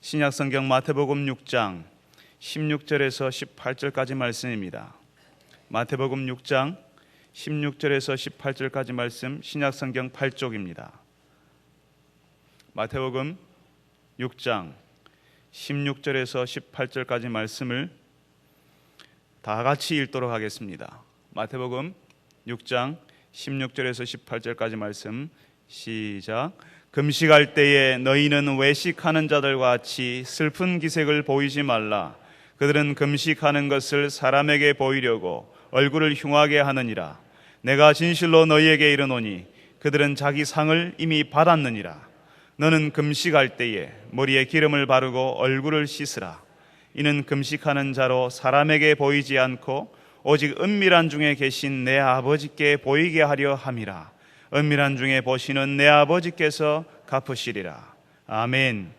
신약성경 마태복음 6장 16절에서 18절까지 말씀입니다. 마태복음 6장 16절에서 18절까지 말씀, 신약성경 8쪽입니다. 마태복음 6장 16절에서 18절까지 말씀을 다 같이 읽도록 하겠습니다. 마태복음 6장 16절에서 18절까지 말씀, 시작. 금식할 때에 너희는 외식하는 자들과 같이 슬픈 기색을 보이지 말라. 그들은 금식하는 것을 사람에게 보이려고 얼굴을 흉하게 하느니라. 내가 진실로 너희에게 이르노니 그들은 자기 상을 이미 받았느니라. 너는 금식할 때에 머리에 기름을 바르고 얼굴을 씻으라. 이는 금식하는 자로 사람에게 보이지 않고 오직 은밀한 중에 계신 내 아버지께 보이게 하려 함이라. 은밀한 중에 보시는 내 아버지께서 갚으시리라. 아멘.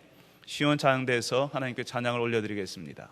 시온 찬양대에서 하나님께 찬양을 올려드리겠습니다.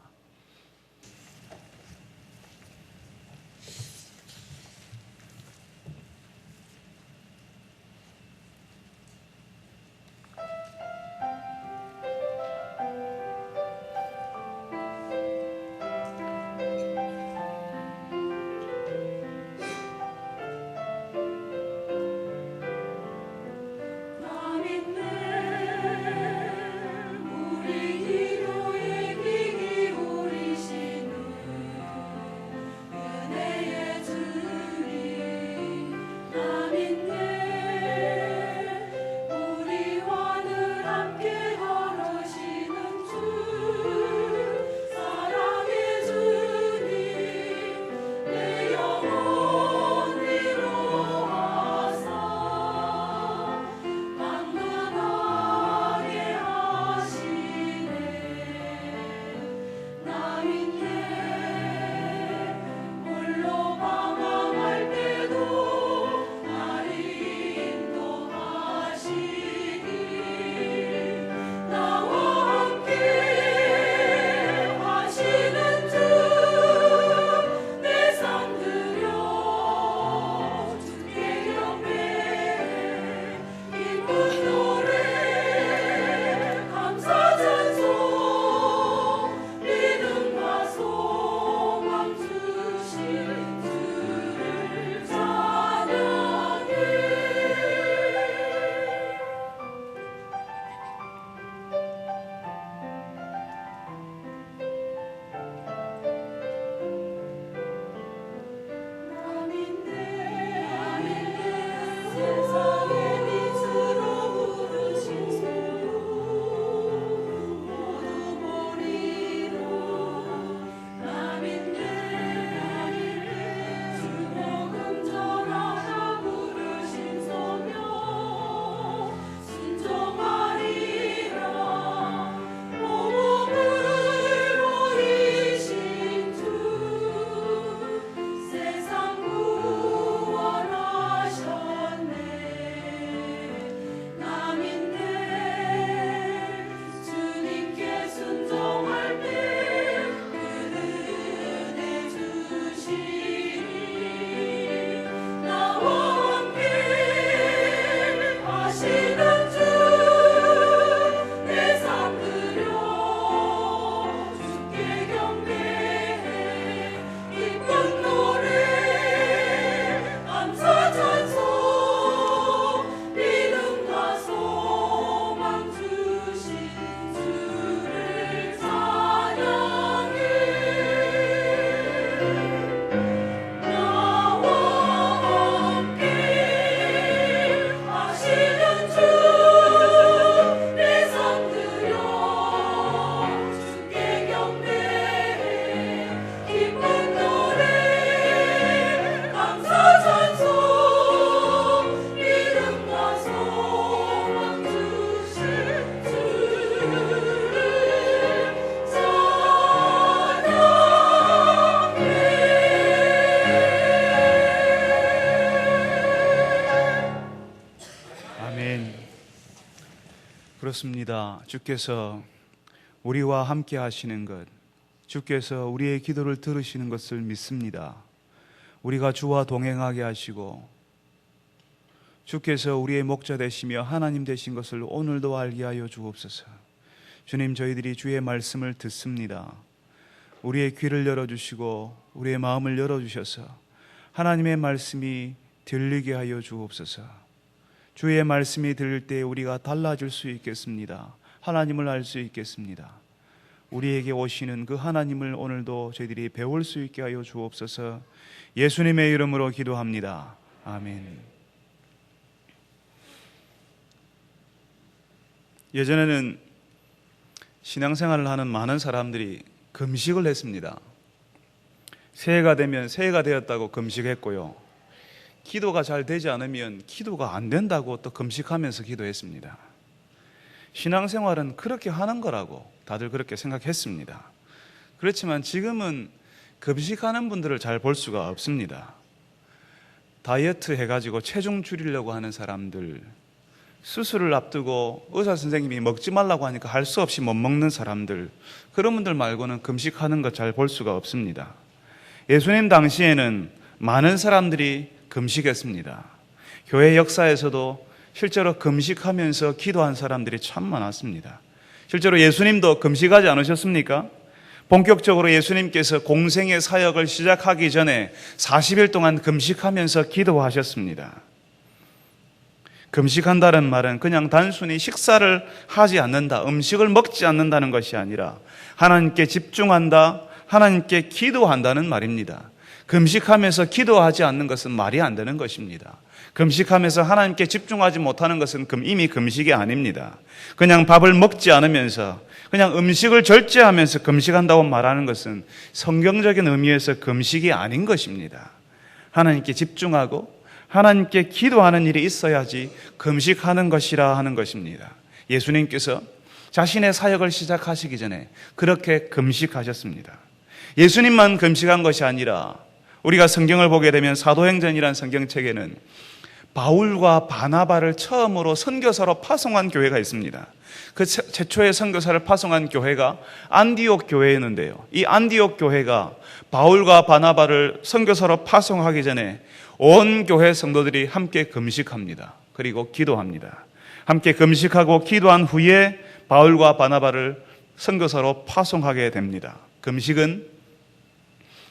그렇습니다. 주께서 우리와 함께 하시는 것, 주께서 우리의 기도를 들으시는 것을 믿습니다. 우리가 주와 동행하게 하시고 주께서 우리의 목자 되시며 하나님 되신 것을 오늘도 알게 하여 주옵소서. 주님, 저희들이 주의 말씀을 듣습니다. 우리의 귀를 열어주시고 우리의 마음을 열어주셔서 하나님의 말씀이 들리게 하여 주옵소서. 주의 말씀이 들릴 때 우리가 달라질 수 있겠습니다. 하나님을 알 수 있겠습니다. 우리에게 오시는 그 하나님을 오늘도 저희들이 배울 수 있게 하여 주옵소서. 예수님의 이름으로 기도합니다. 아멘. 예전에는 신앙생활을 하는 많은 사람들이 금식을 했습니다. 새해가 되면 새해가 되었다고 금식했고요. 기도가 잘 되지 않으면 기도가 안 된다고 또 금식하면서 기도했습니다. 신앙생활은 그렇게 하는 거라고 다들 그렇게 생각했습니다. 그렇지만 지금은 금식하는 분들을 잘 볼 수가 없습니다. 다이어트 해가지고 체중 줄이려고 하는 사람들, 수술을 앞두고 의사 선생님이 먹지 말라고 하니까 할 수 없이 못 먹는 사람들, 그런 분들 말고는 금식하는 거 잘 볼 수가 없습니다. 예수님 당시에는 많은 사람들이 금식했습니다. 교회 역사에서도 실제로 금식하면서 기도한 사람들이 참 많았습니다. 실제로 예수님도 금식하지 않으셨습니까? 본격적으로 예수님께서 공생의 사역을 시작하기 전에 40일 동안 금식하면서 기도하셨습니다. 금식한다는 말은 그냥 단순히 식사를 하지 않는다, 음식을 먹지 않는다는 것이 아니라 하나님께 집중한다, 하나님께 기도한다는 말입니다. 금식하면서 기도하지 않는 것은 말이 안 되는 것입니다. 금식하면서 하나님께 집중하지 못하는 것은 이미 금식이 아닙니다. 그냥 밥을 먹지 않으면서 그냥 음식을 절제하면서 금식한다고 말하는 것은 성경적인 의미에서 금식이 아닌 것입니다. 하나님께 집중하고 하나님께 기도하는 일이 있어야지 금식하는 것이라 하는 것입니다. 예수님께서 자신의 사역을 시작하시기 전에 그렇게 금식하셨습니다. 예수님만 금식한 것이 아니라 우리가 성경을 보게 되면 사도행전이라는 성경책에는 바울과 바나바를 처음으로 선교사로 파송한 교회가 있습니다. 그 최초의 선교사를 파송한 교회가 안디옥 교회였는데요. 이 안디옥 교회가 바울과 바나바를 선교사로 파송하기 전에 온 교회 성도들이 함께 금식합니다. 그리고 기도합니다. 함께 금식하고 기도한 후에 바울과 바나바를 선교사로 파송하게 됩니다. 금식은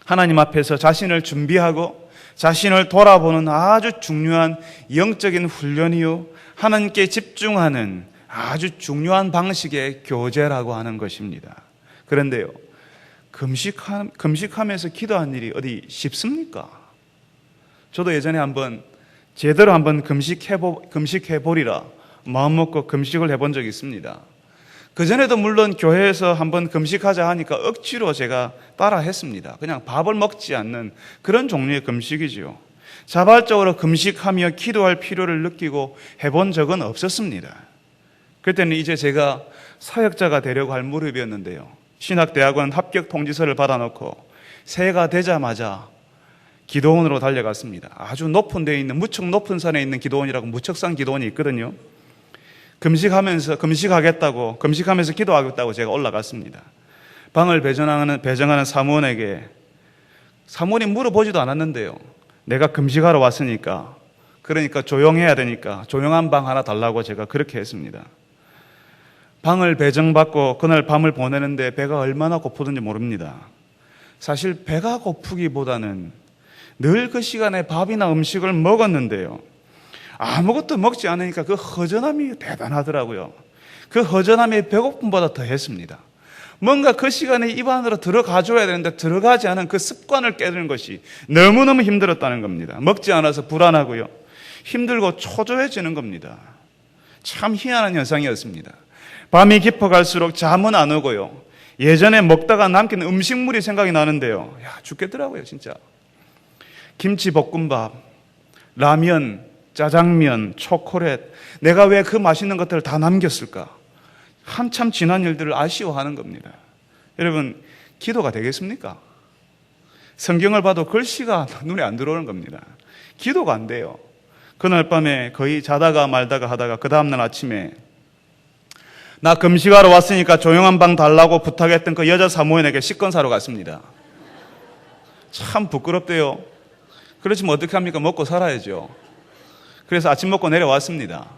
하나님 앞에서 자신을 준비하고 자신을 돌아보는 아주 중요한 영적인 훈련이요, 하나님께 집중하는 아주 중요한 방식의 교제라고 하는 것입니다. 그런데요, 금식하면서 기도한 일이 어디 쉽습니까? 저도 예전에 제대로 한번 금식해보리라 마음먹고 금식을 해본 적이 있습니다. 그전에도 물론 교회에서 한번 금식하자 하니까 억지로 제가 따라 했습니다. 그냥 밥을 먹지 않는 그런 종류의 금식이죠. 자발적으로 금식하며 기도할 필요를 느끼고 해본 적은 없었습니다. 그때는 이제 제가 사역자가 되려고 할 무렵이었는데요. 신학대학원 합격 통지서를 받아놓고 새해가 되자마자 기도원으로 달려갔습니다. 아주 높은 데에 있는, 무척 높은 산에 있는 기도원이라고 무척산 기도원이 있거든요. 금식하면서 기도하겠다고 제가 올라갔습니다. 방을 배정하는 사무원에게, 사무원이 물어보지도 않았는데요. 내가 금식하러 왔으니까, 그러니까 조용해야 되니까 조용한 방 하나 달라고 제가 그렇게 했습니다. 방을 배정받고 그날 밤을 보내는데 배가 얼마나 고프던지 모릅니다. 사실 배가 고프기보다는 늘 그 시간에 밥이나 음식을 먹었는데요, 아무것도 먹지 않으니까 그 허전함이 대단하더라고요. 그 허전함이 배고픔보다 더했습니다. 뭔가 그 시간에 입 안으로 들어가줘야 되는데 들어가지 않은 그 습관을 깨는 것이 너무너무 힘들었다는 겁니다. 먹지 않아서 불안하고요, 힘들고 초조해지는 겁니다. 참 희한한 현상이었습니다. 밤이 깊어갈수록 잠은 안 오고요, 예전에 먹다가 남긴 음식물이 생각이 나는데요, 죽겠더라고요 진짜. 김치볶음밥, 라면, 짜장면, 초콜릿, 내가 왜 그 맛있는 것들을 다 남겼을까? 한참 지난 일들을 아쉬워하는 겁니다. 여러분, 기도가 되겠습니까? 성경을 봐도 글씨가 눈에 안 들어오는 겁니다. 기도가 안 돼요. 그날 밤에 거의 자다가 말다가 하다가 그 다음날 아침에 나 금식하러 왔으니까 조용한 방 달라고 부탁했던 그 여자 사무원에게 식권 사러 갔습니다. 참 부끄럽대요. 그렇지만 어떻게 합니까? 먹고 살아야죠. 그래서 아침 먹고 내려왔습니다.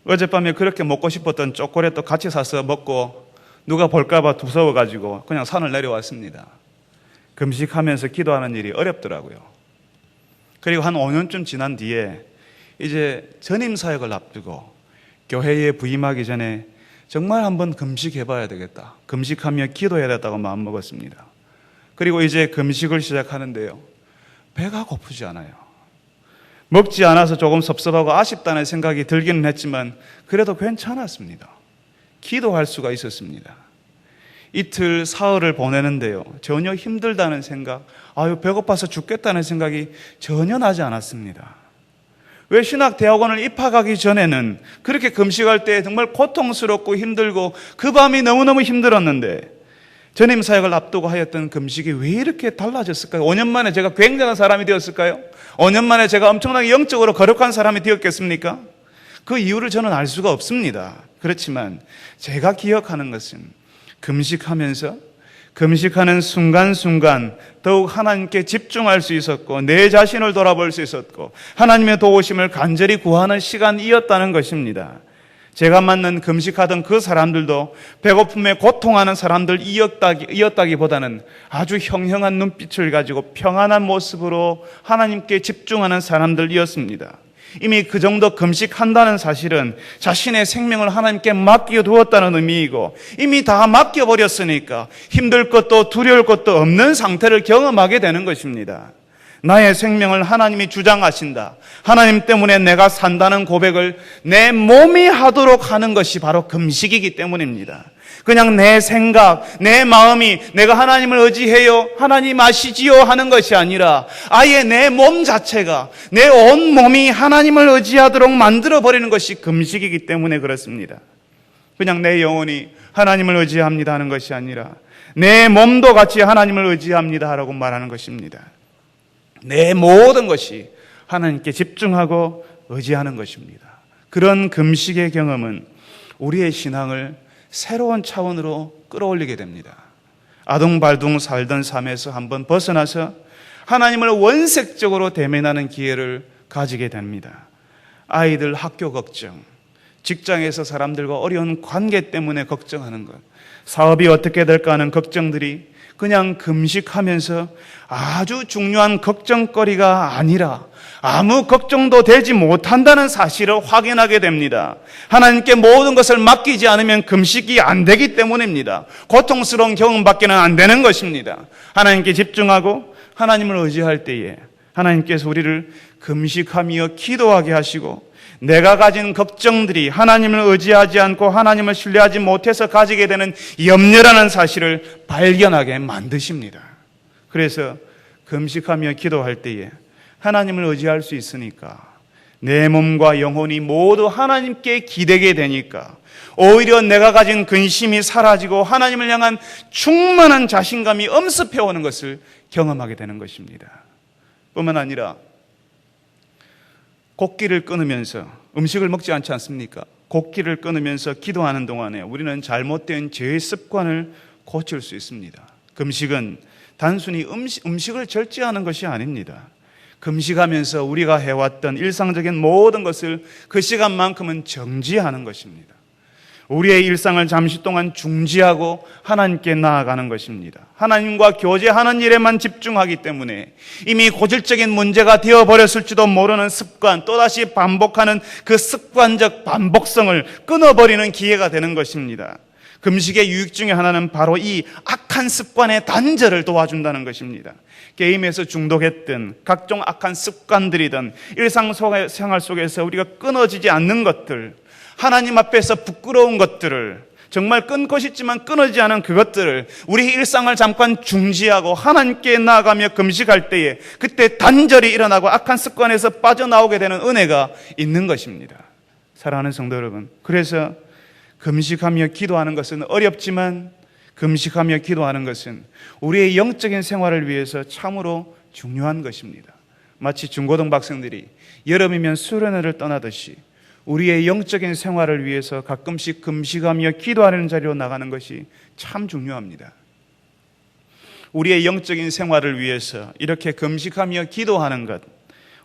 어젯밤에 그렇게 먹고 싶었던 초콜릿도 같이 사서 먹고 누가 볼까봐 무서워가지고 그냥 산을 내려왔습니다. 금식하면서 기도하는 일이 어렵더라고요. 그리고 한 5년쯤 지난 뒤에 이제 전임 사역을 앞두고 교회에 부임하기 전에 정말 한번 금식해봐야 되겠다. 금식하며 기도해야 되겠다고 마음먹었습니다. 그리고 이제 금식을 시작하는데요. 배가 고프지 않아요. 먹지 않아서 조금 섭섭하고 아쉽다는 생각이 들기는 했지만 그래도 괜찮았습니다. 기도할 수가 있었습니다. 이틀 사흘을 보내는데요. 전혀 힘들다는 생각, 배고파서 죽겠다는 생각이 전혀 나지 않았습니다. 왜 신학대학원을 입학하기 전에는 그렇게 금식할 때 정말 고통스럽고 힘들고 그 밤이 너무너무 힘들었는데 전임 사역을 앞두고 하였던 금식이 왜 이렇게 달라졌을까요? 5년 만에 제가 굉장한 사람이 되었을까요? 5년 만에 제가 엄청나게 영적으로 거룩한 사람이 되었겠습니까? 그 이유를 저는 알 수가 없습니다. 그렇지만 제가 기억하는 것은 금식하는 순간순간 더욱 하나님께 집중할 수 있었고 내 자신을 돌아볼 수 있었고 하나님의 도우심을 간절히 구하는 시간이었다는 것입니다. 제가 만난 금식하던 그 사람들도 배고픔에 고통하는 사람들이었다기보다는 아주 형형한 눈빛을 가지고 평안한 모습으로 하나님께 집중하는 사람들이었습니다. 이미 그 정도 금식한다는 사실은 자신의 생명을 하나님께 맡겨두었다는 의미이고 이미 다 맡겨버렸으니까 힘들 것도 두려울 것도 없는 상태를 경험하게 되는 것입니다. 나의 생명을 하나님이 주장하신다. 하나님 때문에 내가 산다는 고백을 내 몸이 하도록 하는 것이 바로 금식이기 때문입니다. 그냥 내 생각, 내 마음이 내가 하나님을 의지해요, 하나님 아시지요 하는 것이 아니라 아예 내 몸 자체가, 내 온 몸이 하나님을 의지하도록 만들어버리는 것이 금식이기 때문에 그렇습니다. 그냥 내 영혼이 하나님을 의지합니다 하는 것이 아니라 내 몸도 같이 하나님을 의지합니다 하라고 말하는 것입니다. 내 모든 것이 하나님께 집중하고 의지하는 것입니다. 그런 금식의 경험은 우리의 신앙을 새로운 차원으로 끌어올리게 됩니다. 아둥발둥 살던 삶에서 한번 벗어나서 하나님을 원색적으로 대면하는 기회를 가지게 됩니다. 아이들 학교 걱정, 직장에서 사람들과 어려운 관계 때문에 걱정하는 것, 사업이 어떻게 될까 하는 걱정들이 그냥 금식하면서 아주 중요한 걱정거리가 아니라 아무 걱정도 되지 못한다는 사실을 확인하게 됩니다. 하나님께 모든 것을 맡기지 않으면 금식이 안 되기 때문입니다. 고통스러운 경험밖에는 안 되는 것입니다. 하나님께 집중하고 하나님을 의지할 때에 하나님께서 우리를 금식하며 기도하게 하시고 내가 가진 걱정들이 하나님을 의지하지 않고 하나님을 신뢰하지 못해서 가지게 되는 염려라는 사실을 발견하게 만드십니다. 그래서 금식하며 기도할 때에 하나님을 의지할 수 있으니까 내 몸과 영혼이 모두 하나님께 기대게 되니까 오히려 내가 가진 근심이 사라지고 하나님을 향한 충만한 자신감이 엄습해오는 것을 경험하게 되는 것입니다. 뿐만 아니라 곡기를 끊으면서 음식을 먹지 않지 않습니까? 곡기를 끊으면서 기도하는 동안에 우리는 잘못된 죄의 습관을 고칠 수 있습니다. 금식은 단순히 음식을 절제하는 것이 아닙니다. 금식하면서 우리가 해왔던 일상적인 모든 것을 그 시간만큼은 정지하는 것입니다. 우리의 일상을 잠시 동안 중지하고 하나님께 나아가는 것입니다. 하나님과 교제하는 일에만 집중하기 때문에 이미 고질적인 문제가 되어버렸을지도 모르는 습관, 또다시 반복하는 그 습관적 반복성을 끊어버리는 기회가 되는 것입니다. 금식의 유익 중에 하나는 바로 이 악한 습관의 단절을 도와준다는 것입니다. 게임에서 중독했든 각종 악한 습관들이든 일상생활 속에서 우리가 끊어지지 않는 것들, 하나님 앞에서 부끄러운 것들을 정말 끊고 싶지만 끊어지지 않은 그것들을 우리 일상을 잠깐 중지하고 하나님께 나아가며 금식할 때에 그때 단절이 일어나고 악한 습관에서 빠져나오게 되는 은혜가 있는 것입니다. 사랑하는 성도 여러분, 그래서 금식하며 기도하는 것은 어렵지만 금식하며 기도하는 것은 우리의 영적인 생활을 위해서 참으로 중요한 것입니다. 마치 중고등학생들이 여름이면 수련회를 떠나듯이 우리의 영적인 생활을 위해서 가끔씩 금식하며 기도하는 자리로 나가는 것이 참 중요합니다. 우리의 영적인 생활을 위해서 이렇게 금식하며 기도하는 것,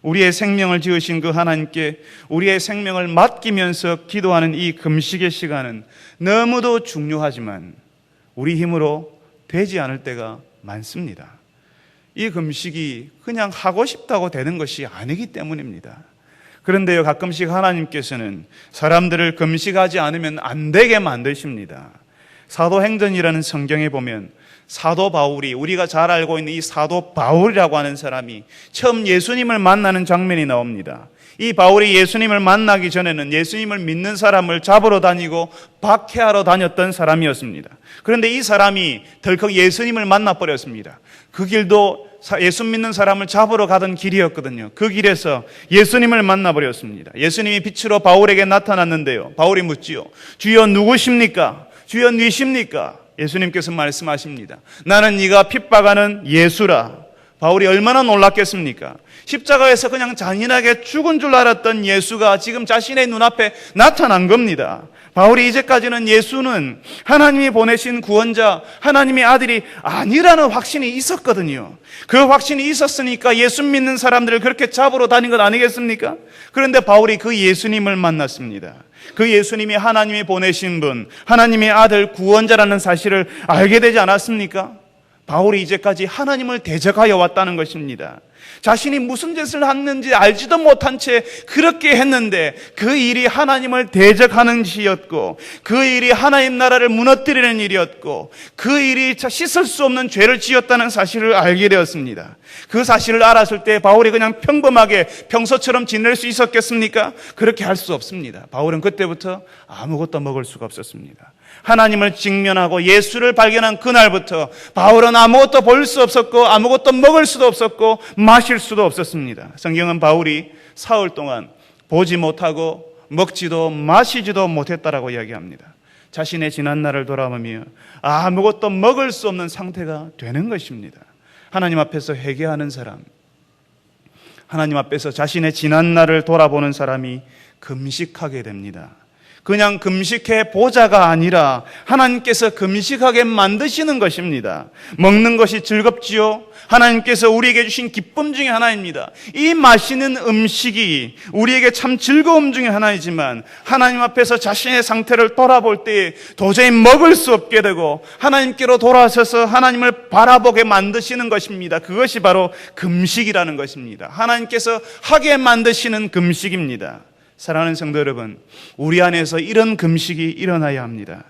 우리의 생명을 지으신 그 하나님께 우리의 생명을 맡기면서 기도하는 이 금식의 시간은 너무도 중요하지만 우리 힘으로 되지 않을 때가 많습니다. 이 금식이 그냥 하고 싶다고 되는 것이 아니기 때문입니다. 그런데요, 가끔씩 하나님께서는 사람들을 금식하지 않으면 안 되게 만드십니다. 사도행전이라는 성경에 보면 사도 바울이, 우리가 잘 알고 있는 이 사도 바울이라고 하는 사람이 처음 예수님을 만나는 장면이 나옵니다. 이 바울이 예수님을 만나기 전에는 예수님을 믿는 사람을 잡으러 다니고 박해하러 다녔던 사람이었습니다. 그런데 이 사람이 덜컥 예수님을 만나버렸습니다. 그 길도 예수 믿는 사람을 잡으러 가던 길이었거든요. 그 길에서 예수님을 만나버렸습니다. 예수님이 빛으로 바울에게 나타났는데요, 바울이 묻지요. 주여 누구십니까? 주여 누구십니까? 예수님께서 말씀하십니다. 나는 네가 핍박하는 예수라. 바울이 얼마나 놀랐겠습니까? 십자가에서 그냥 잔인하게 죽은 줄 알았던 예수가 지금 자신의 눈앞에 나타난 겁니다. 바울이 이제까지는 예수는 하나님이 보내신 구원자, 하나님의 아들이 아니라는 확신이 있었거든요. 그 확신이 있었으니까 예수 믿는 사람들을 그렇게 잡으러 다닌 것 아니겠습니까? 그런데 바울이 그 예수님을 만났습니다. 그 예수님이 하나님이 보내신 분, 하나님의 아들 구원자라는 사실을 알게 되지 않았습니까? 바울이 이제까지 하나님을 대적하여 왔다는 것입니다. 자신이 무슨 짓을 했는지 알지도 못한 채 그렇게 했는데 그 일이 하나님을 대적하는 짓이었고, 그 일이 하나님 나라를 무너뜨리는 일이었고, 그 일이 씻을 수 없는 죄를 지었다는 사실을 알게 되었습니다. 그 사실을 알았을 때 바울이 그냥 평범하게 평소처럼 지낼 수 있었겠습니까? 그렇게 할 수 없습니다. 바울은 그때부터 아무것도 먹을 수가 없었습니다. 하나님을 직면하고 예수를 발견한 그날부터 바울은 아무것도 볼 수 없었고 아무것도 먹을 수도 없었고 마실 수도 없었습니다. 성경은 바울이 사흘 동안 보지 못하고 먹지도 마시지도 못했다라고 이야기합니다. 자신의 지난 날을 돌아보며 아무것도 먹을 수 없는 상태가 되는 것입니다. 하나님 앞에서 회개하는 사람, 하나님 앞에서 자신의 지난 날을 돌아보는 사람이 금식하게 됩니다. 그냥 금식해 보자가 아니라 하나님께서 금식하게 만드시는 것입니다. 먹는 것이 즐겁지요. 하나님께서 우리에게 주신 기쁨 중에 하나입니다. 이 맛있는 음식이 우리에게 참 즐거움 중에 하나이지만 하나님 앞에서 자신의 상태를 돌아볼 때 도저히 먹을 수 없게 되고 하나님께로 돌아서서 하나님을 바라보게 만드시는 것입니다. 그것이 바로 금식이라는 것입니다. 하나님께서 하게 만드시는 금식입니다. 사랑하는 성도 여러분, 우리 안에서 이런 금식이 일어나야 합니다.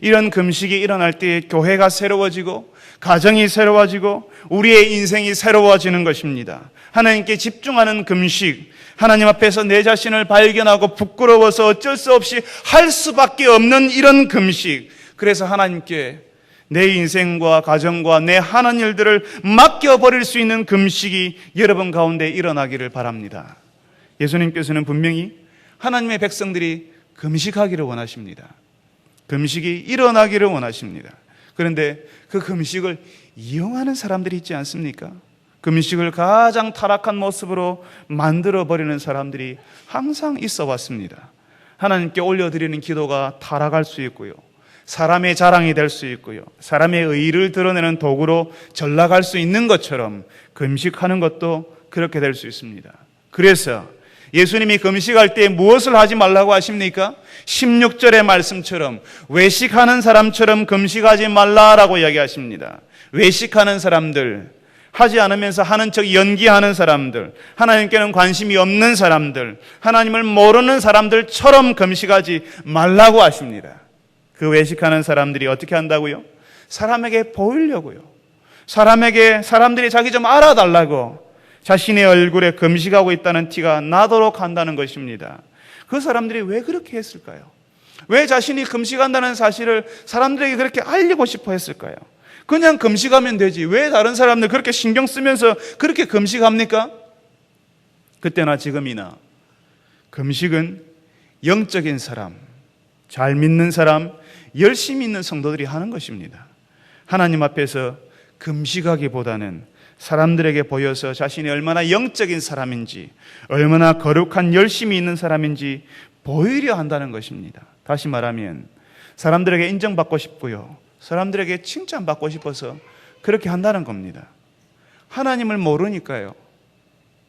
이런 금식이 일어날 때 교회가 새로워지고 가정이 새로워지고 우리의 인생이 새로워지는 것입니다. 하나님께 집중하는 금식, 하나님 앞에서 내 자신을 발견하고 부끄러워서 어쩔 수 없이 할 수밖에 없는 이런 금식, 그래서 하나님께 내 인생과 가정과 내 하는 일들을 맡겨버릴 수 있는 금식이 여러분 가운데 일어나기를 바랍니다. 예수님께서는 분명히 하나님의 백성들이 금식하기를 원하십니다. 금식이 일어나기를 원하십니다. 그런데 그 금식을 이용하는 사람들이 있지 않습니까? 금식을 가장 타락한 모습으로 만들어버리는 사람들이 항상 있어 왔습니다. 하나님께 올려드리는 기도가 타락할 수 있고요, 사람의 자랑이 될 수 있고요, 사람의 의의를 드러내는 도구로 전락할 수 있는 것처럼 금식하는 것도 그렇게 될 수 있습니다. 그래서 예수님이 금식할 때 무엇을 하지 말라고 하십니까? 16절의 말씀처럼 외식하는 사람처럼 금식하지 말라라고 이야기하십니다. 외식하는 사람들, 하지 않으면서 하는 척 연기하는 사람들, 하나님께는 관심이 없는 사람들, 하나님을 모르는 사람들처럼 금식하지 말라고 하십니다. 그 외식하는 사람들이 어떻게 한다고요? 사람에게 보이려고요. 사람들이 자기 좀 알아달라고 자신의 얼굴에 금식하고 있다는 티가 나도록 한다는 것입니다. 그 사람들이 왜 그렇게 했을까요? 왜 자신이 금식한다는 사실을 사람들에게 그렇게 알리고 싶어 했을까요? 그냥 금식하면 되지, 왜 다른 사람들 그렇게 신경 쓰면서 그렇게 금식합니까? 그때나 지금이나 금식은 영적인 사람, 잘 믿는 사람, 열심히 있는 성도들이 하는 것입니다. 하나님 앞에서 금식하기보다는 사람들에게 보여서 자신이 얼마나 영적인 사람인지, 얼마나 거룩한 열심이 있는 사람인지 보이려 한다는 것입니다. 다시 말하면 사람들에게 인정받고 싶고요, 사람들에게 칭찬받고 싶어서 그렇게 한다는 겁니다. 하나님을 모르니까요.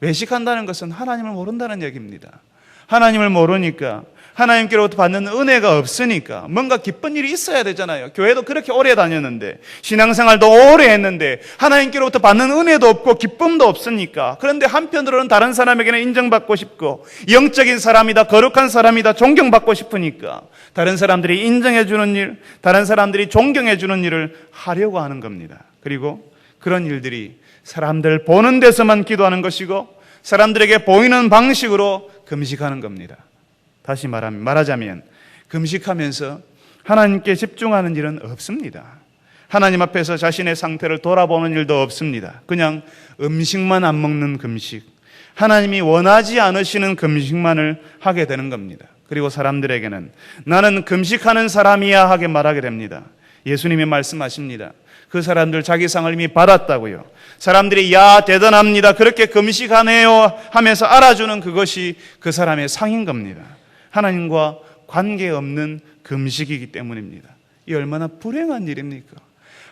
외식한다는 것은 하나님을 모른다는 얘기입니다. 하나님을 모르니까, 하나님께로부터 받는 은혜가 없으니까 뭔가 기쁜 일이 있어야 되잖아요. 교회도 그렇게 오래 다녔는데, 신앙생활도 오래 했는데 하나님께로부터 받는 은혜도 없고 기쁨도 없으니까. 그런데 한편으로는 다른 사람에게는 인정받고 싶고, 영적인 사람이다, 거룩한 사람이다, 존경받고 싶으니까 다른 사람들이 인정해 주는 일, 다른 사람들이 존경해 주는 일을 하려고 하는 겁니다. 그리고 그런 일들이 사람들 보는 데서만 기도하는 것이고, 사람들에게 보이는 방식으로 금식하는 겁니다. 다시 말하자면 금식하면서 하나님께 집중하는 일은 없습니다. 하나님 앞에서 자신의 상태를 돌아보는 일도 없습니다. 그냥 음식만 안 먹는 금식, 하나님이 원하지 않으시는 금식만을 하게 되는 겁니다. 그리고 사람들에게는 나는 금식하는 사람이야 하게 말하게 됩니다. 예수님이 말씀하십니다. 그 사람들 자기 상을 이미 받았다고요. 사람들이 야 대단합니다, 그렇게 금식하네요 하면서 알아주는 그것이 그 사람의 상인 겁니다. 하나님과 관계없는 금식이기 때문입니다. 이 얼마나 불행한 일입니까?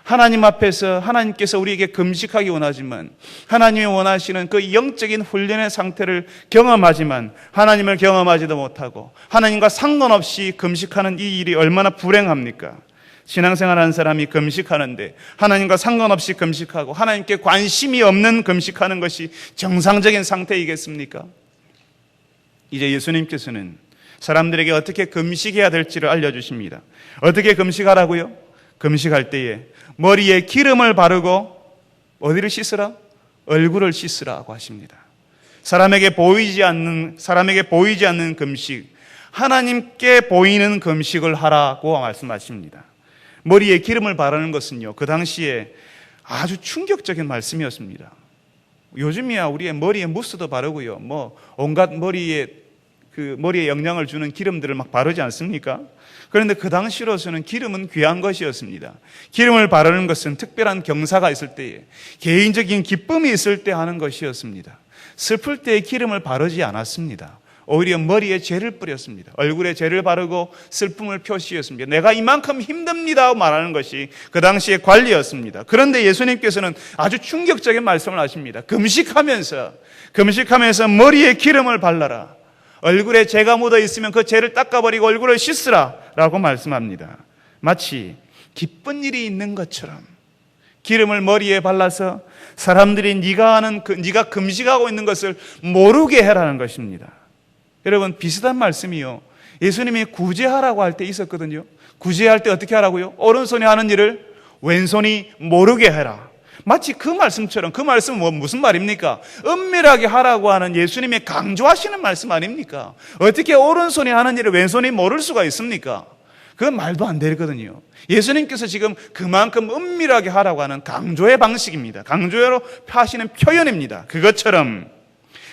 하나님 앞에서 하나님께서 우리에게 금식하기 원하지만, 하나님이 원하시는 그 영적인 훈련의 상태를 경험하지만 하나님을 경험하지도 못하고 하나님과 상관없이 금식하는 이 일이 얼마나 불행합니까? 신앙생활하는 사람이 금식하는데 하나님과 상관없이 금식하고 하나님께 관심이 없는 금식하는 것이 정상적인 상태이겠습니까? 이제 예수님께서는 사람들에게 어떻게 금식해야 될지를 알려주십니다. 어떻게 금식하라고요? 금식할 때에 머리에 기름을 바르고 어디를 씻으라? 얼굴을 씻으라고 하십니다. 사람에게 보이지 않는 금식, 하나님께 보이는 금식을 하라고 말씀하십니다. 머리에 기름을 바르는 것은요, 그 당시에 아주 충격적인 말씀이었습니다. 요즘이야 우리의 머리에 무스도 바르고요, 온갖 머리에 영향을 주는 기름들을 막 바르지 않습니까? 그런데 그 당시로서는 기름은 귀한 것이었습니다. 기름을 바르는 것은 특별한 경사가 있을 때에, 개인적인 기쁨이 있을 때 하는 것이었습니다. 슬플 때에 기름을 바르지 않았습니다. 오히려 머리에 죄를 뿌렸습니다. 얼굴에 죄를 바르고 슬픔을 표시했습니다. 내가 이만큼 힘듭니다 말하는 것이 그 당시의 관리였습니다. 그런데 예수님께서는 아주 충격적인 말씀을 하십니다. 금식하면서 머리에 기름을 발라라. 얼굴에 죄가 묻어 있으면 그 죄를 닦아버리고 얼굴을 씻으라 라고 말씀합니다. 마치 기쁜 일이 있는 것처럼 기름을 머리에 발라서 사람들이 네가 금식하고 있는 것을 모르게 해라는 것입니다. 여러분, 비슷한 말씀이요, 예수님이 구제하라고 할 때 있었거든요. 구제할 때 어떻게 하라고요? 오른손이 하는 일을 왼손이 모르게 해라. 마치 그 말씀처럼, 그 말씀은 무슨 말입니까? 은밀하게 하라고 하는 예수님이 강조하시는 말씀 아닙니까? 어떻게 오른손이 하는 일을 왼손이 모를 수가 있습니까? 그건 말도 안 되거든요. 예수님께서 지금 그만큼 은밀하게 하라고 하는 강조의 방식입니다. 강조로 하시는 표현입니다. 그것처럼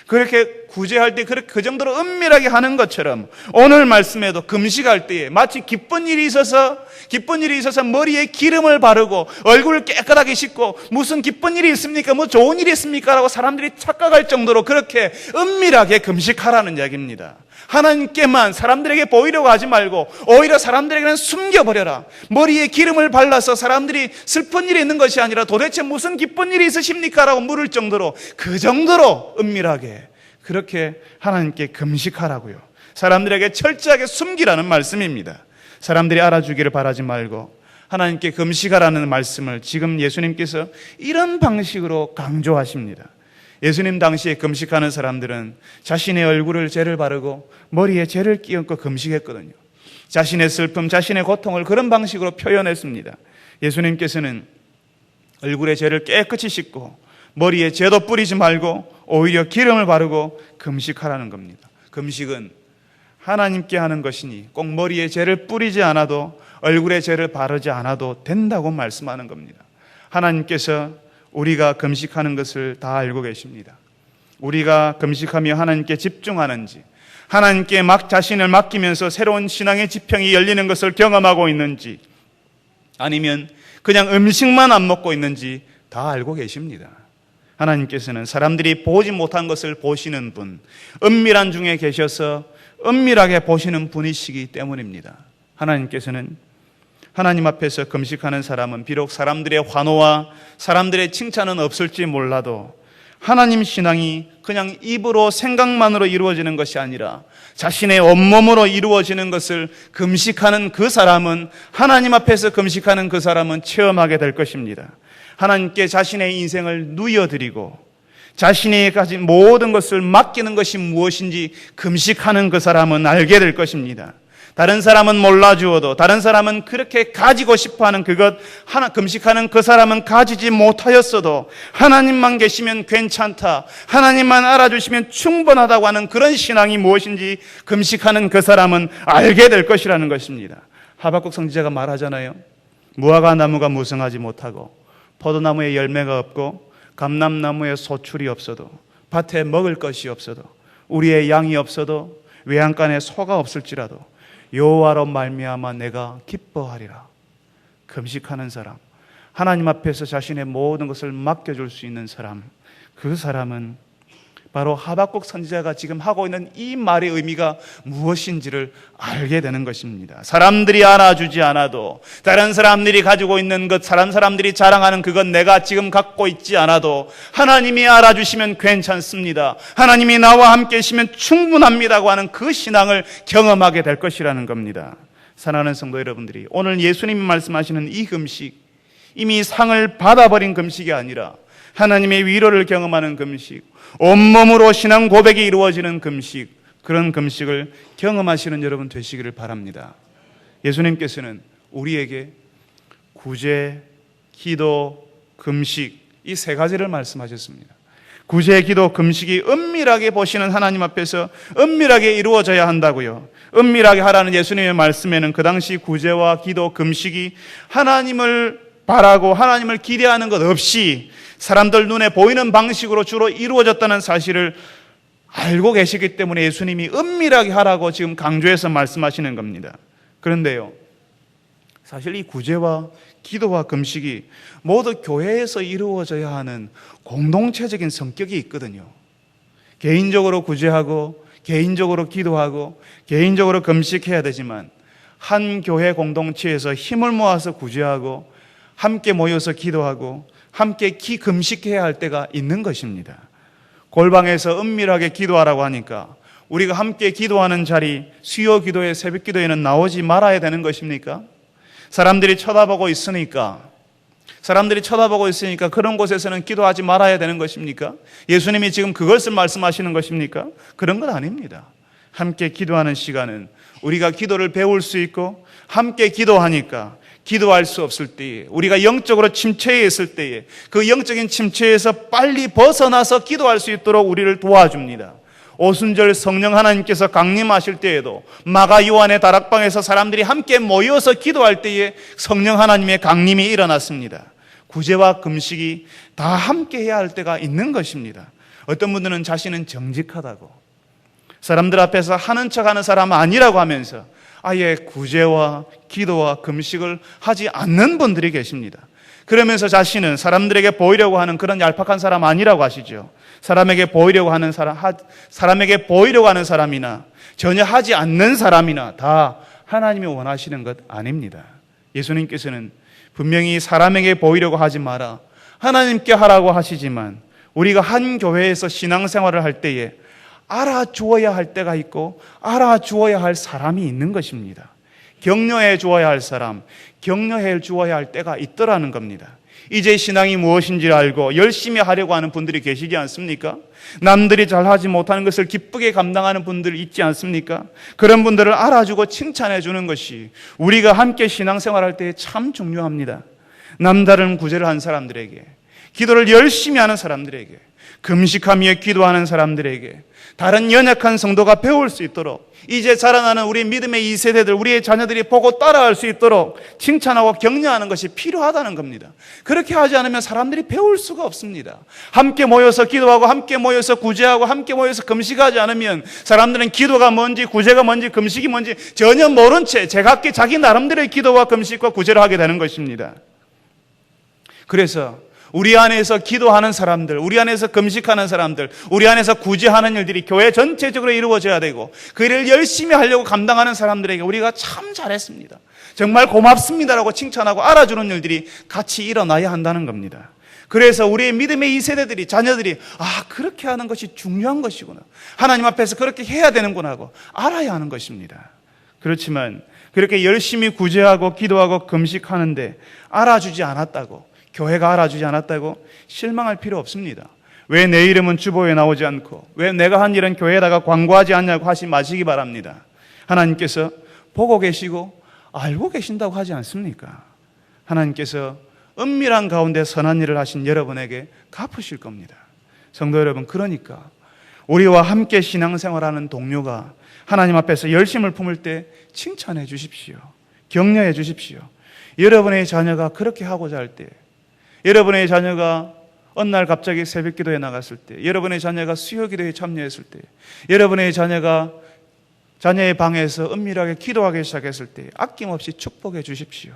그렇게 구제할 때 그 정도로 은밀하게 하는 것처럼 오늘 말씀에도 금식할 때에 마치 기쁜 일이 있어서 머리에 기름을 바르고 얼굴을 깨끗하게 씻고 무슨 기쁜 일이 있습니까? 뭐 좋은 일이 있습니까? 라고 사람들이 착각할 정도로 그렇게 은밀하게 금식하라는 이야기입니다. 하나님께만 사람들에게 보이려고 하지 말고 오히려 사람들에게는 숨겨버려라. 머리에 기름을 발라서 사람들이 슬픈 일이 있는 것이 아니라 도대체 무슨 기쁜 일이 있으십니까? 라고 물을 정도로, 그 정도로 은밀하게 그렇게 하나님께 금식하라고요. 사람들에게 철저하게 숨기라는 말씀입니다. 사람들이 알아주기를 바라지 말고 하나님께 금식하라는 말씀을 지금 예수님께서 이런 방식으로 강조하십니다. 예수님 당시에 금식하는 사람들은 자신의 얼굴을 죄를 바르고 머리에 죄를 끼얹고 금식했거든요. 자신의 슬픔, 자신의 고통을 그런 방식으로 표현했습니다. 예수님께서는 얼굴에 죄를 깨끗이 씻고 머리에 죄도 뿌리지 말고 오히려 기름을 바르고 금식하라는 겁니다. 금식은 하나님께 하는 것이니 꼭 머리에 죄를 뿌리지 않아도 얼굴에 죄를 바르지 않아도 된다고 말씀하는 겁니다. 하나님께서 우리가 금식하는 것을 다 알고 계십니다. 우리가 금식하며 하나님께 집중하는지, 하나님께 자신을 맡기면서 새로운 신앙의 지평이 열리는 것을 경험하고 있는지, 아니면 그냥 음식만 안 먹고 있는지 다 알고 계십니다. 하나님께서는 사람들이 보지 못한 것을 보시는 분, 은밀한 중에 계셔서 은밀하게 보시는 분이시기 때문입니다. 하나님께서는 하나님 앞에서 금식하는 사람은 비록 사람들의 환호와 사람들의 칭찬은 없을지 몰라도 하나님 신앙이 그냥 입으로 생각만으로 이루어지는 것이 아니라 자신의 온몸으로 이루어지는 것을 금식하는 그 사람은, 하나님 앞에서 금식하는 그 사람은 체험하게 될 것입니다. 하나님께 자신의 인생을 누여드리고 자신이 가진 모든 것을 맡기는 것이 무엇인지 금식하는 그 사람은 알게 될 것입니다. 다른 사람은 몰라주어도, 다른 사람은 그렇게 가지고 싶어하는 그것, 금식하는 그 사람은 가지지 못하였어도 하나님만 계시면 괜찮다, 하나님만 알아주시면 충분하다고 하는 그런 신앙이 무엇인지 금식하는 그 사람은 알게 될 것이라는 것입니다. 하박국 선지자가 말하잖아요. 무화과 나무가 무성하지 못하고 포도나무에 열매가 없고 감람나무에 소출이 없어도, 밭에 먹을 것이 없어도, 우리의 양이 없어도, 외양간에 소가 없을지라도 여호와로 말미암아 내가 기뻐하리라. 금식하는 사람, 하나님 앞에서 자신의 모든 것을 맡겨줄 수 있는 사람, 그 사람은 바로 하박국 선지자가 지금 하고 있는 이 말의 의미가 무엇인지를 알게 되는 것입니다. 사람들이 알아주지 않아도, 다른 사람들이 가지고 있는 것, 다른 사람들이 자랑하는 그건 내가 지금 갖고 있지 않아도 하나님이 알아주시면 괜찮습니다, 하나님이 나와 함께 계시면 충분합니다고 하는 그 신앙을 경험하게 될 것이라는 겁니다. 사랑하는 성도 여러분들이, 오늘 예수님이 말씀하시는 이 금식, 이미 상을 받아버린 금식이 아니라 하나님의 위로를 경험하는 금식, 온몸으로 신앙 고백이 이루어지는 금식, 그런 금식을 경험하시는 여러분 되시기를 바랍니다. 예수님께서는 우리에게 구제, 기도, 금식, 이 세 가지를 말씀하셨습니다. 구제, 기도, 금식이 은밀하게 보시는 하나님 앞에서 은밀하게 이루어져야 한다고요. 은밀하게 하라는 예수님의 말씀에는 그 당시 구제와 기도, 금식이 하나님을 바라고 하나님을 기대하는 것 없이 사람들 눈에 보이는 방식으로 주로 이루어졌다는 사실을 알고 계시기 때문에 예수님이 은밀하게 하라고 지금 강조해서 말씀하시는 겁니다. 그런데요, 사실 이 구제와 기도와 금식이 모두 교회에서 이루어져야 하는 공동체적인 성격이 있거든요. 개인적으로 구제하고 개인적으로 기도하고 개인적으로 금식해야 되지만, 한 교회 공동체에서 힘을 모아서 구제하고 함께 모여서 기도하고 함께 금식해야 할 때가 있는 것입니다. 골방에서 은밀하게 기도하라고 하니까 우리가 함께 기도하는 자리, 수요 기도회, 새벽 기도회는 나오지 말아야 되는 것입니까? 사람들이 쳐다보고 있으니까 그런 곳에서는 기도하지 말아야 되는 것입니까? 예수님이 지금 그것을 말씀하시는 것입니까? 그런 건 아닙니다. 함께 기도하는 시간은 우리가 기도를 배울 수 있고, 함께 기도하니까 기도할 수 없을 때에, 우리가 영적으로 침체해 있을 때에 그 영적인 침체에서 빨리 벗어나서 기도할 수 있도록 우리를 도와줍니다. 오순절 성령 하나님께서 강림하실 때에도 마가 요한의 다락방에서 사람들이 함께 모여서 기도할 때에 성령 하나님의 강림이 일어났습니다. 구제와 금식이 다 함께 해야 할 때가 있는 것입니다. 어떤 분들은 자신은 정직하다고, 사람들 앞에서 하는 척하는 사람 아니라고 하면서 아예 구제와 기도와 금식을 하지 않는 분들이 계십니다. 그러면서 자신은 사람들에게 보이려고 하는 그런 얄팍한 사람 아니라고 하시죠. 사람에게 보이려고 하는 사람이나 전혀 하지 않는 사람이나 다 하나님이 원하시는 것 아닙니다. 예수님께서는 분명히 사람에게 보이려고 하지 마라, 하나님께 하라고 하시지만, 우리가 한 교회에서 신앙생활을 할 때에 알아주어야 할 때가 있고 알아주어야 할 사람이 있는 것입니다. 격려해 주어야 할 사람, 격려해 주어야 할 때가 있더라는 겁니다. 이제 신앙이 무엇인지를 알고 열심히 하려고 하는 분들이 계시지 않습니까? 남들이 잘하지 못하는 것을 기쁘게 감당하는 분들 있지 않습니까? 그런 분들을 알아주고 칭찬해 주는 것이 우리가 함께 신앙생활할 때 참 중요합니다. 남다른 구제를 한 사람들에게, 기도를 열심히 하는 사람들에게, 금식하며 기도하는 사람들에게, 다른 연약한 성도가 배울 수 있도록, 이제 자라나는 우리 믿음의 2세대들, 우리의 자녀들이 보고 따라할 수 있도록 칭찬하고 격려하는 것이 필요하다는 겁니다. 그렇게 하지 않으면 사람들이 배울 수가 없습니다. 함께 모여서 기도하고 함께 모여서 구제하고 함께 모여서 금식하지 않으면 사람들은 기도가 뭔지 구제가 뭔지 금식이 뭔지 전혀 모른 채 제각기 자기 나름대로의 기도와 금식과 구제를 하게 되는 것입니다. 그래서 우리 안에서 기도하는 사람들, 우리 안에서 금식하는 사람들, 우리 안에서 구제하는 일들이 교회 전체적으로 이루어져야 되고, 그 일을 열심히 하려고 감당하는 사람들에게 우리가 참 잘했습니다, 정말 고맙습니다라고 칭찬하고 알아주는 일들이 같이 일어나야 한다는 겁니다. 그래서 우리의 믿음의 이 세대들이, 자녀들이 그렇게 하는 것이 중요한 것이구나, 하나님 앞에서 그렇게 해야 되는구나 하고 알아야 하는 것입니다. 그렇지만 그렇게 열심히 구제하고 기도하고 금식하는데 알아주지 않았다고, 교회가 알아주지 않았다고 실망할 필요 없습니다. 왜 내 이름은 주보에 나오지 않고 왜 내가 한 일은 교회에다가 광고하지 않냐고 하지 마시기 바랍니다. 하나님께서 보고 계시고 알고 계신다고 하지 않습니까? 하나님께서 은밀한 가운데 선한 일을 하신 여러분에게 갚으실 겁니다. 성도 여러분, 그러니까 우리와 함께 신앙생활하는 동료가 하나님 앞에서 열심을 품을 때 칭찬해 주십시오. 격려해 주십시오. 여러분의 자녀가 그렇게 하고자 할 때, 여러분의 자녀가 어느 날 갑자기 새벽 기도에 나갔을 때, 여러분의 자녀가 수요 기도에 참여했을 때, 여러분의 자녀가 자녀의 방에서 은밀하게 기도하기 시작했을 때 아낌없이 축복해 주십시오.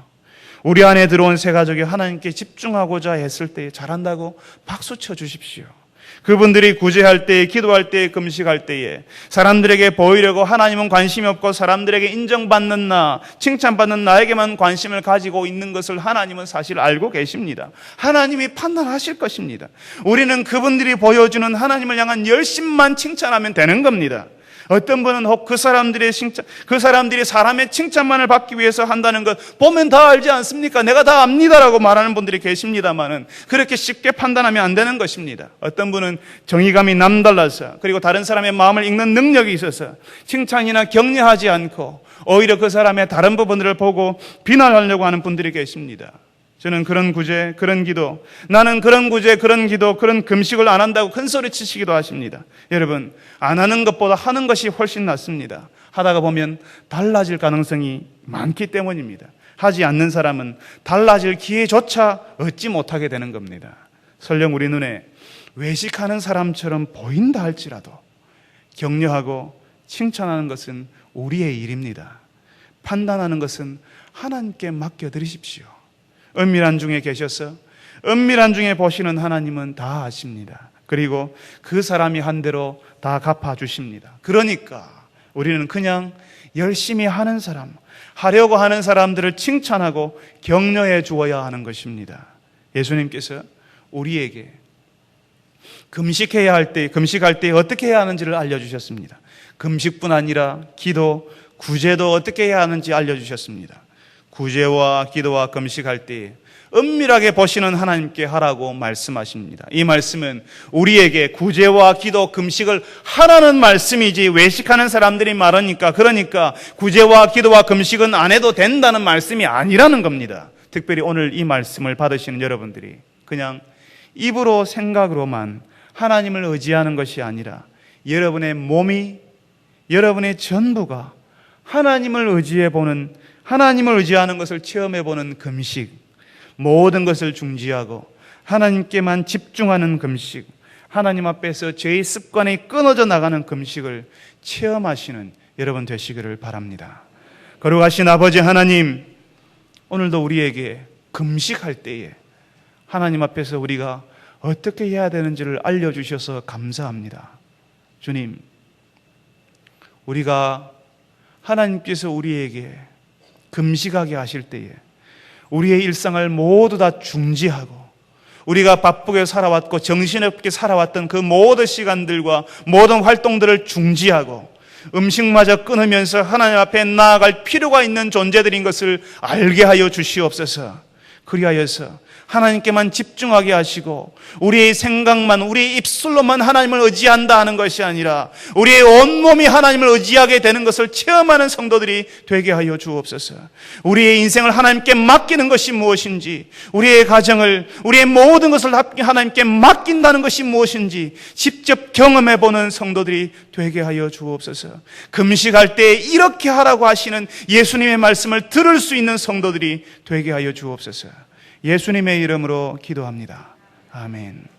우리 안에 들어온 새 가족이 하나님께 집중하고자 했을 때 잘한다고 박수 쳐 주십시오. 그분들이 구제할 때에, 기도할 때에, 금식할 때에 사람들에게 보이려고 하나님은 관심이 없고 사람들에게 인정받는 나, 칭찬받는 나에게만 관심을 가지고 있는 것을 하나님은 사실 알고 계십니다. 하나님이 판단하실 것입니다. 우리는 그분들이 보여주는 하나님을 향한 열심만 칭찬하면 되는 겁니다. 어떤 분은 혹 그 사람들이 사람의 칭찬만을 받기 위해서 한다는 것 보면 다 알지 않습니까? 내가 다 압니다라고 말하는 분들이 계십니다만은 그렇게 쉽게 판단하면 안 되는 것입니다. 어떤 분은 정의감이 남달라서, 그리고 다른 사람의 마음을 읽는 능력이 있어서 칭찬이나 격려하지 않고 오히려 그 사람의 다른 부분들을 보고 비난하려고 하는 분들이 계십니다. 저는 그런 구제, 그런 기도, 나는 그런 구제, 그런 기도, 그런 금식을 안 한다고 큰 소리 치시기도 하십니다. 여러분, 안 하는 것보다 하는 것이 훨씬 낫습니다. 하다가 보면 달라질 가능성이 많기 때문입니다. 하지 않는 사람은 달라질 기회조차 얻지 못하게 되는 겁니다. 설령 우리 눈에 외식하는 사람처럼 보인다 할지라도 격려하고 칭찬하는 것은 우리의 일입니다. 판단하는 것은 하나님께 맡겨드리십시오. 은밀한 중에 계셔서 은밀한 중에 보시는 하나님은 다 아십니다. 그리고 그 사람이 한 대로 다 갚아주십니다. 그러니까 우리는 그냥 열심히 하는 사람, 하려고 하는 사람들을 칭찬하고 격려해 주어야 하는 것입니다. 예수님께서 우리에게 금식할 때 어떻게 해야 하는지를 알려주셨습니다. 금식뿐 아니라 기도, 구제도 어떻게 해야 하는지 알려주셨습니다. 구제와 기도와 금식할 때 은밀하게 보시는 하나님께 하라고 말씀하십니다. 이 말씀은 우리에게 구제와 기도, 금식을 하라는 말씀이지 외식하는 사람들이 많으니까, 그러니까 구제와 기도와 금식은 안 해도 된다는 말씀이 아니라는 겁니다. 특별히 오늘 이 말씀을 받으시는 여러분들이 그냥 입으로 생각으로만 하나님을 의지하는 것이 아니라 여러분의 몸이, 여러분의 전부가 하나님을 의지하는 것을 체험해보는 금식, 모든 것을 중지하고 하나님께만 집중하는 금식, 하나님 앞에서 죄의 습관이 끊어져 나가는 금식을 체험하시는 여러분 되시기를 바랍니다. 거룩하신 아버지 하나님, 오늘도 우리에게 금식할 때에 하나님 앞에서 우리가 어떻게 해야 되는지를 알려주셔서 감사합니다. 주님, 우리가 하나님께서 우리에게 금식하게 하실 때에 우리의 일상을 모두 다 중지하고 우리가 바쁘게 살아왔고 정신없게 살아왔던 그 모든 시간들과 모든 활동들을 중지하고 음식마저 끊으면서 하나님 앞에 나아갈 필요가 있는 존재들인 것을 알게 하여 주시옵소서. 그리하여서 하나님께만 집중하게 하시고 우리의 생각만, 우리의 입술로만 하나님을 의지한다 하는 것이 아니라 우리의 온몸이 하나님을 의지하게 되는 것을 체험하는 성도들이 되게 하여 주옵소서. 우리의 인생을 하나님께 맡기는 것이 무엇인지, 우리의 가정을, 우리의 모든 것을 하나님께 맡긴다는 것이 무엇인지 직접 경험해보는 성도들이 되게 하여 주옵소서. 금식할 때 이렇게 하라고 하시는 예수님의 말씀을 들을 수 있는 성도들이 되게 하여 주옵소서. 예수님의 이름으로 기도합니다. 아멘.